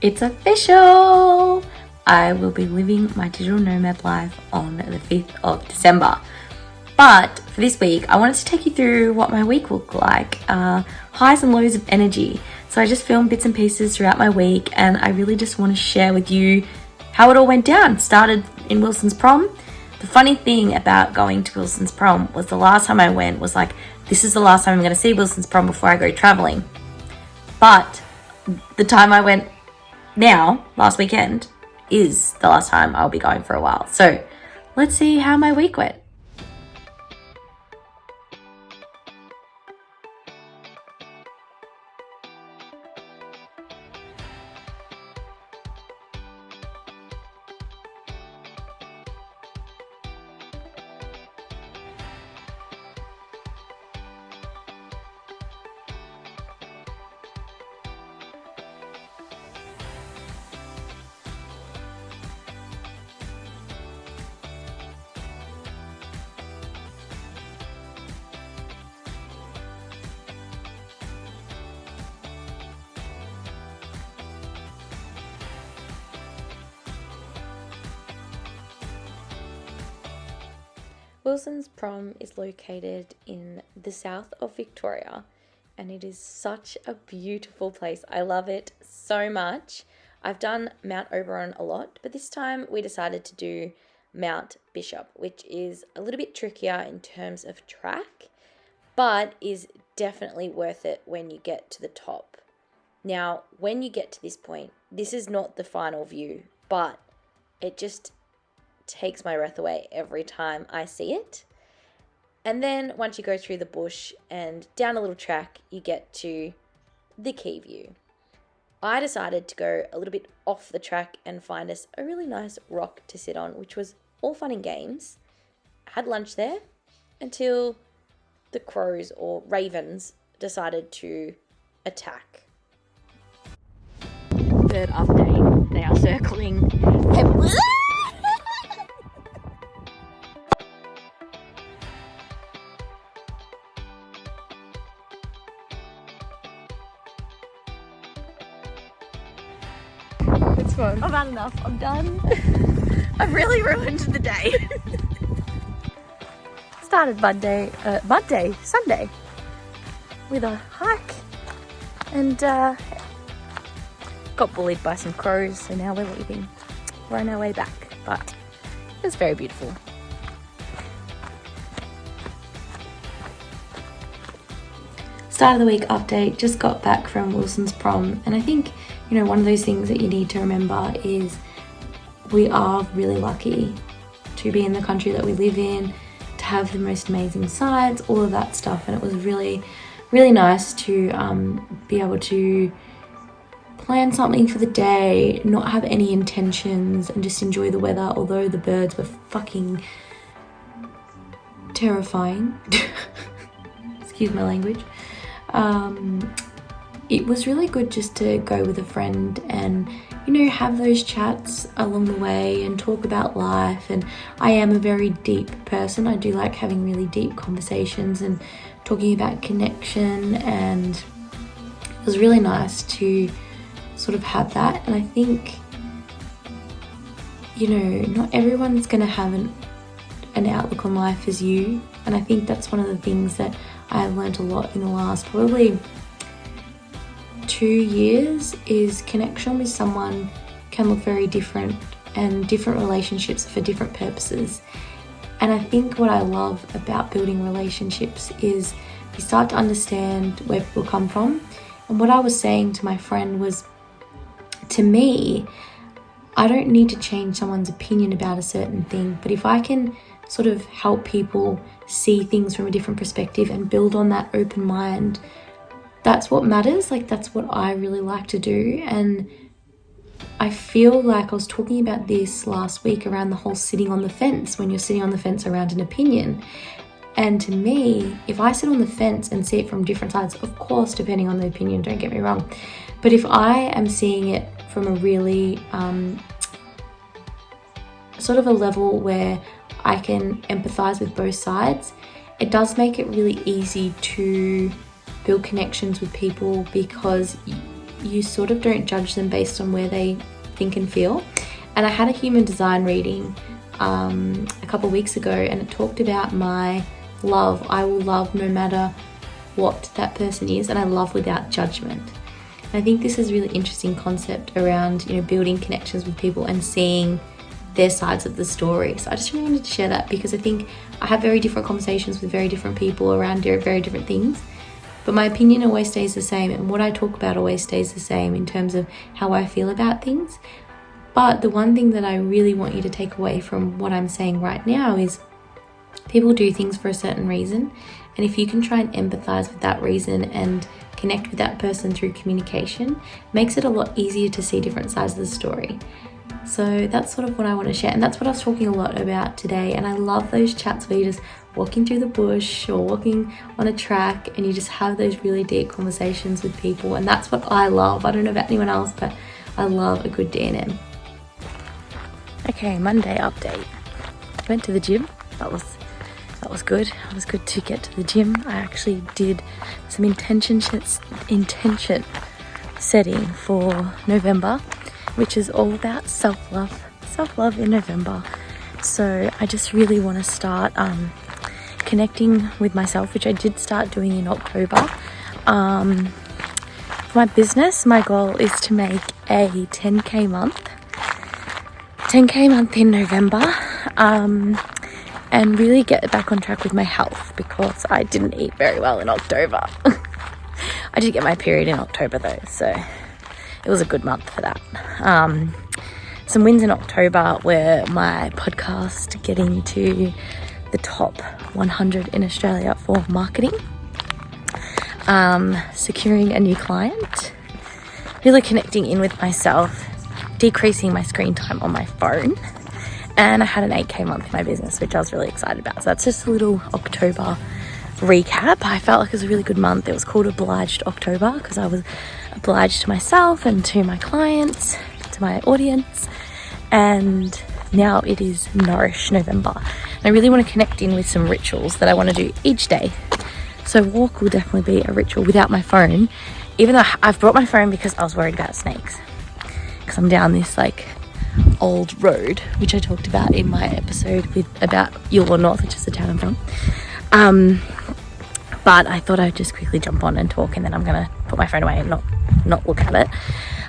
It's official! I will be living my digital nomad life on the 5th of December. But for this week, I wanted to take you through what my week looked like, highs and lows of energy. So I just filmed bits and pieces throughout my week, and I really just want to share with you how it all went down. Started in Wilson's prom. The funny thing about going to Wilson's prom was the last time I went was like, this is the last time I'm going to see Wilson's prom before I go traveling. But the time I went now, last weekend, is the last time I'll be going for a while. So let's see how my week went. Wilson's prom is located in the south of Victoria, and it is such a beautiful place. I love it so much. I've done Mount Oberon a lot, but this time we decided to do Mount Bishop, which is a little bit trickier in terms of track, but is definitely worth it when you get to the top. Now, when you get to this point, this is not the final view, but it just takes my breath away every time I see it. And then once you go through the bush and down a little track, you get to the key view. I decided to go a little bit off the track and find us a really nice rock to sit on, which was all fun and games. I had lunch there until the crows or ravens decided to attack. Bird update, they are circling. It's fun. I've had enough. I'm done. I've really ruined the day. Started Sunday with a hike, and got bullied by some crows, so now we're leaving. We're on our way back, but it's very beautiful. Start of the week update, just got back from Wilson's prom, and I think, one of those things that you need to remember is we are really lucky to be in the country that we live in, to have the most amazing sights, all of that stuff, and it was really, really nice to be able to plan something for the day, not have any intentions, and just enjoy the weather, although the birds were fucking terrifying. Excuse my language. It was really good just to go with a friend and, have those chats along the way and talk about life. And I am a very deep person. I do like having really deep conversations and talking about connection, and it was really nice to sort of have that. And I think, not everyone's going to have an outlook on life as you. And I think that's one of the things that I've learned a lot in the last probably 2 years is connection with someone can look very different, and different relationships are for different purposes. And I think what I love about building relationships is you start to understand where people come from. And what I was saying to my friend was, to me, I don't need to change someone's opinion about a certain thing, but if I can sort of help people see things from a different perspective and build on that open mind, that's what matters. Like, that's what I really like to do. And I feel like I was talking about this last week around the whole sitting on the fence, when you're sitting on the fence around an opinion. And to me, if I sit on the fence and see it from different sides, of course, depending on the opinion, don't get me wrong, but if I am seeing it from a really sort of a level where I can empathize with both sides, it does make it really easy to build connections with people, because you sort of don't judge them based on where they think and feel. And I had a human design reading a couple of weeks ago, and it talked about my love. I will love no matter what that person is, and I love without judgment. And I think this is a really interesting concept around, you know, building connections with people and seeing their sides of the story. So I just really wanted to share that, because I think I have very different conversations with very different people around very different things, but my opinion always stays the same, and what I talk about always stays the same in terms of how I feel about things. But the one thing that I really want you to take away from what I'm saying right now is people do things for a certain reason, and if you can try and empathize with that reason and connect with that person through communication, it makes it a lot easier to see different sides of the story. So that's sort of what I want to share, and that's what I was talking a lot about today. And I love those chats where you're just walking through the bush or walking on a track and you just have those really deep conversations with people, and that's what I love. I don't know about anyone else, but I love a good D&M. Okay, Monday update. Went to the gym. That was good. It was good to get to the gym. I actually did some intention setting for November, which is all about self-love in November. So I just really want to start connecting with myself, which I did start doing in October. For my business, my goal is to make a 10k month in November, and really get back on track with my health, because I didn't eat very well in October. I did get my period in October though, so it was a good month for that. Some wins in October were my podcast getting to the top 100 in Australia for marketing, securing a new client, really connecting in with myself, decreasing my screen time on my phone, and I had an 8k month in my business, which I was really excited about. So that's just a little October recap. I felt like it was a really good month. It was called Obliged October because I was obliged to myself and to my clients, to my audience, and now it is Nourish November. And I really want to connect in with some rituals that I want to do each day. So walk will definitely be a ritual without my phone, even though I've brought my phone because I was worried about snakes, because I'm down this like old road, which I talked about in my episode about Yulwa North, which is the town I'm from. But I thought I'd just quickly jump on and talk, and then I'm gonna put my phone away and not look at it.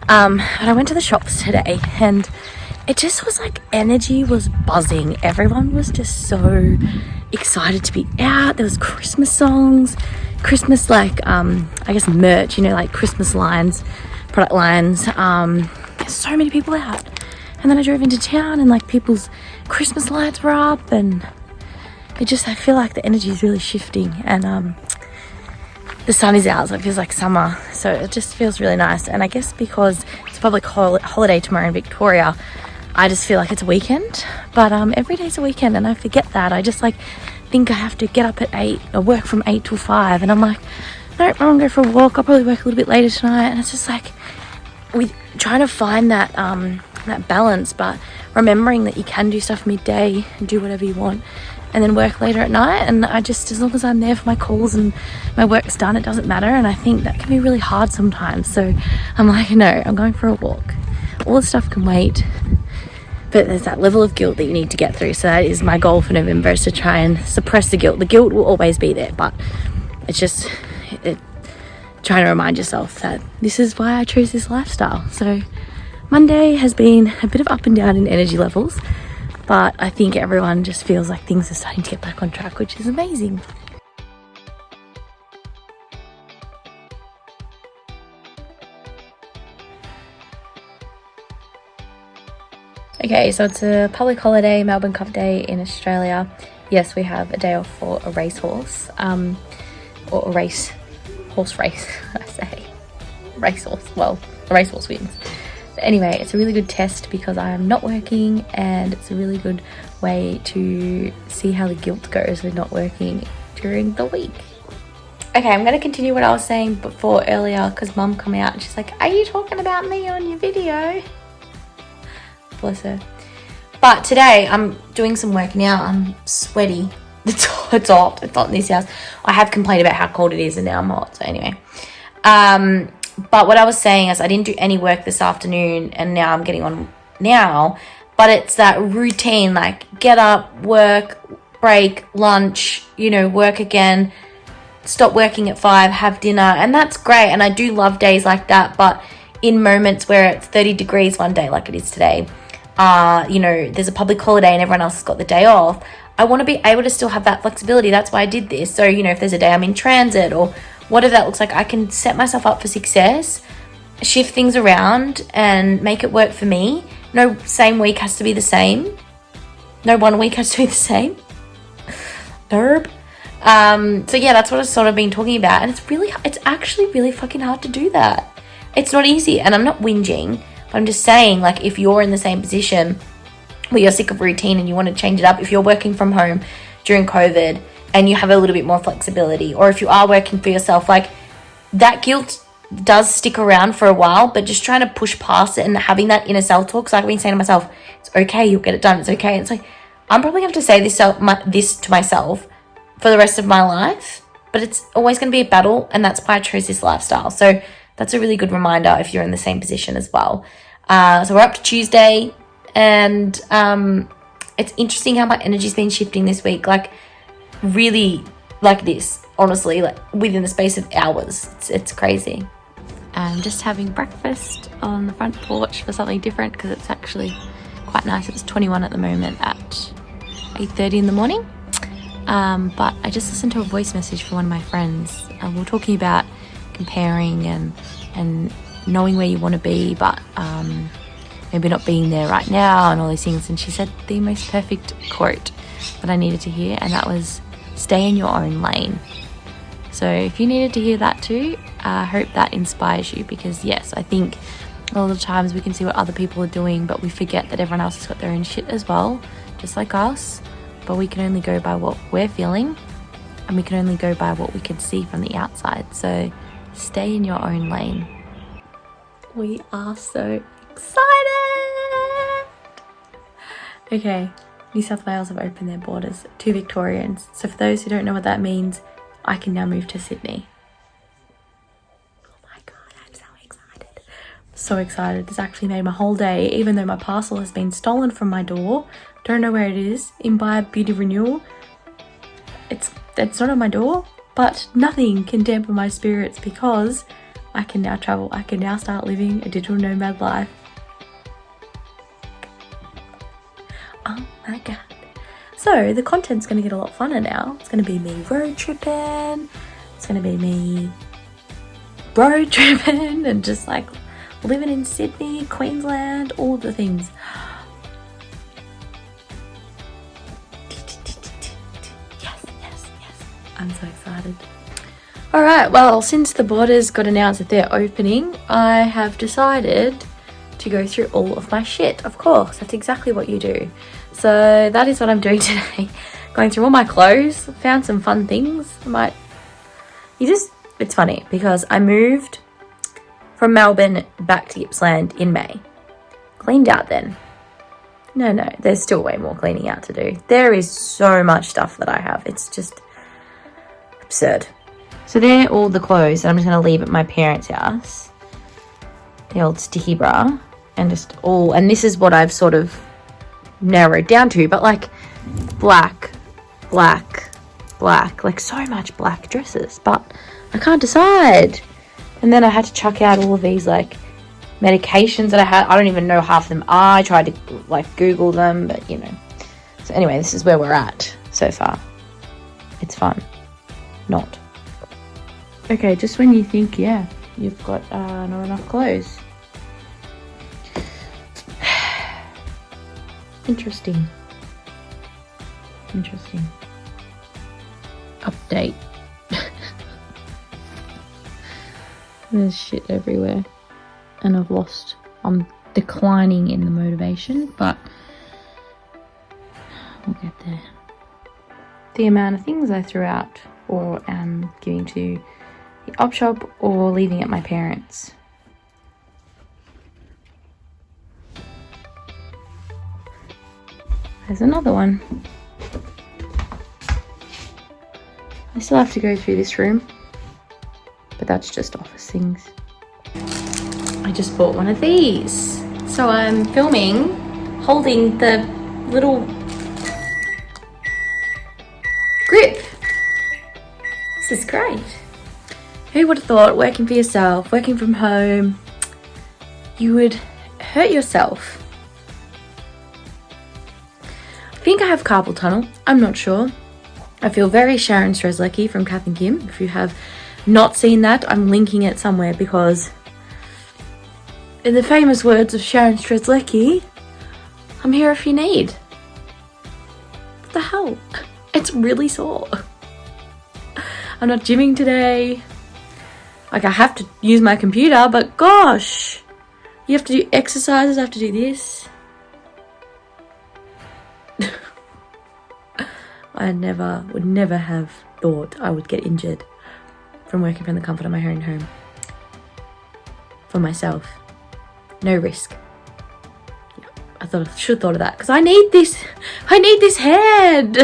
But I went to the shops today, and it just was like energy was buzzing. Everyone was just so excited to be out. There was Christmas songs, Christmas like I guess merch, you know, like Christmas lines, product lines. There's so many people out. And then I drove into town and like people's Christmas lights were up, and I feel like the energy is really shifting, and the sun is out, so it feels like summer, so it just feels really nice. And I guess because it's a public holiday tomorrow in Victoria, I just feel like it's a weekend, but every day's a weekend, and I forget that. I just like think I have to get up at 8 or work from 8 till 5, and I'm like, no, I'm gonna go for a walk. I'll probably work a little bit later tonight. And it's just like with trying to find that balance, but remembering that you can do stuff midday and do whatever you want and then work later at night. And I just, as long as I'm there for my calls and my work's done, it doesn't matter. And I think that can be really hard sometimes. So I'm like, no, I'm going for a walk. All the stuff can wait, but there's that level of guilt that you need to get through. So that is my goal for November, is to try and suppress the guilt. The guilt will always be there, but it's just trying to remind yourself that this is why I chose this lifestyle. So Monday has been a bit of up and down in energy levels, but I think everyone just feels like things are starting to get back on track, which is amazing. Okay, so it's a public holiday, Melbourne Cup Day in Australia. Yes, we have a day off for a racehorse, or a horse race, I say. Racehorse, well, a racehorse wins. Anyway, it's a really good test because I'm not working, and it's a really good way to see how the guilt goes with not working during the week. Okay, I'm going to continue what I was saying before earlier, because Mum come out and she's like, are you talking about me on your video? Bless her. But today I'm doing some work now. I'm sweaty. It's hot in this house. I have complained about how cold it is, and now I'm hot. So anyway, But what I was saying is I didn't do any work this afternoon, and now I'm getting on now. But it's that routine, like get up, work, break, lunch, you know, work again, stop working at 5, have dinner. And that's great. And I do love days like that. But in moments where it's 30 degrees one day, like it is today, you know, there's a public holiday and everyone else has got the day off, I want to be able to still have that flexibility. That's why I did this. So, you know, if there's a day I'm in transit or whatever that looks like, I can set myself up for success, shift things around and make it work for me. No same week has to be the same. No one week has to be the same. Derb. So yeah, that's what I've sort of been talking about. And it's actually really fucking hard to do that. It's not easy. And I'm not whinging, but I'm just saying, like, if you're in the same position where you're sick of routine and you want to change it up, if you're working from home during COVID and you have a little bit more flexibility, or if you are working for yourself, like, that guilt does stick around for a while, but just trying to push past it and having that inner self-talk. So I've been saying to myself, it's okay, you'll get it done, it's okay. And it's like, I'm probably going to have to say this to myself for the rest of my life, but it's always going to be a battle, and that's why I chose this lifestyle. So that's a really good reminder if you're in the same position as well. So we're up to Tuesday, and it's interesting how my energy's been shifting this week, like really like this, honestly, like within the space of hours. It's crazy. I'm just having breakfast on the front porch for something different because it's actually quite nice. It's 21 at the moment at 8:30 in the morning. But I just listened to a voice message from one of my friends. We were talking about comparing and knowing where you want to be, but maybe not being there right now and all these things. And she said the most perfect quote that I needed to hear, and that was, stay in your own lane. So if you needed to hear that too, I hope that inspires you, because yes, I think a lot of times we can see what other people are doing, but we forget that everyone else has got their own shit as well, just like us. But we can only go by what we're feeling, and we can only go by what we can see from the outside. So stay in your own lane. We are so excited. Okay, New South Wales have opened their borders to Victorians. So for those who don't know what that means, I can now move to Sydney. Oh my God, I'm so excited. So excited. It's actually made my whole day, even though my parcel has been stolen from my door. Don't know where it is. Imbibe Beauty Renewal. It's not on my door, but nothing can dampen my spirits because I can now travel. I can now start living a digital nomad life. Oh my God. So the content's going to get a lot funner now. It's going to be me road tripping. It's going to be me road tripping and just like living in Sydney, Queensland, all of the things. Yes. I'm so excited. All right, well, since the borders got announced that they're opening, I have decided to go through all of my shit. Of course, that's exactly what you do. So that is what I'm doing today. Going through all my clothes. Found some fun things. It's funny because I moved from Melbourne back to Gippsland in May. Cleaned out then. No, there's still way more cleaning out to do. There is so much stuff that I have. It's just absurd. So they're all the clothes that I'm just going to leave at my parents' house. The old sticky bra. And this is what I've sort of narrowed down to, but like black, like so much black dresses, but I can't decide. And then I had to chuck out all of these like medications that I had. I don't even know half of them are. I tried to like Google them, but you know. So anyway, this is where we're at so far. It's fun. Not. Okay, just when you think, yeah, you've got not enough clothes. Interesting. Update. There's shit everywhere. And I'm declining in the motivation, but we'll get there. The amount of things I threw out or am giving to the op shop or leaving at my parents'. There's another one. I still have to go through this room, but that's just office things. I just bought one of these. So I'm filming holding the little grip. This is great. Who would have thought working for yourself, working from home, you would hurt yourself? I think I have carpal tunnel. I'm not sure. I feel very Sharon Strzelecki from Kath and Kim. If you have not seen that, I'm linking it somewhere because in the famous words of Sharon Strzelecki, I'm here if you need. What the hell? It's really sore. I'm not gymming today. Like, I have to use my computer, but gosh, you have to do exercises, I have to do this. I would never have thought I would get injured from working from the comfort of my own home. For myself. No risk. Yeah, I should have thought of that because I need this head.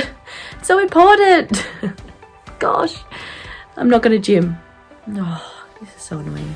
It's so important. Gosh, I'm not going to gym. Oh, this is so annoying.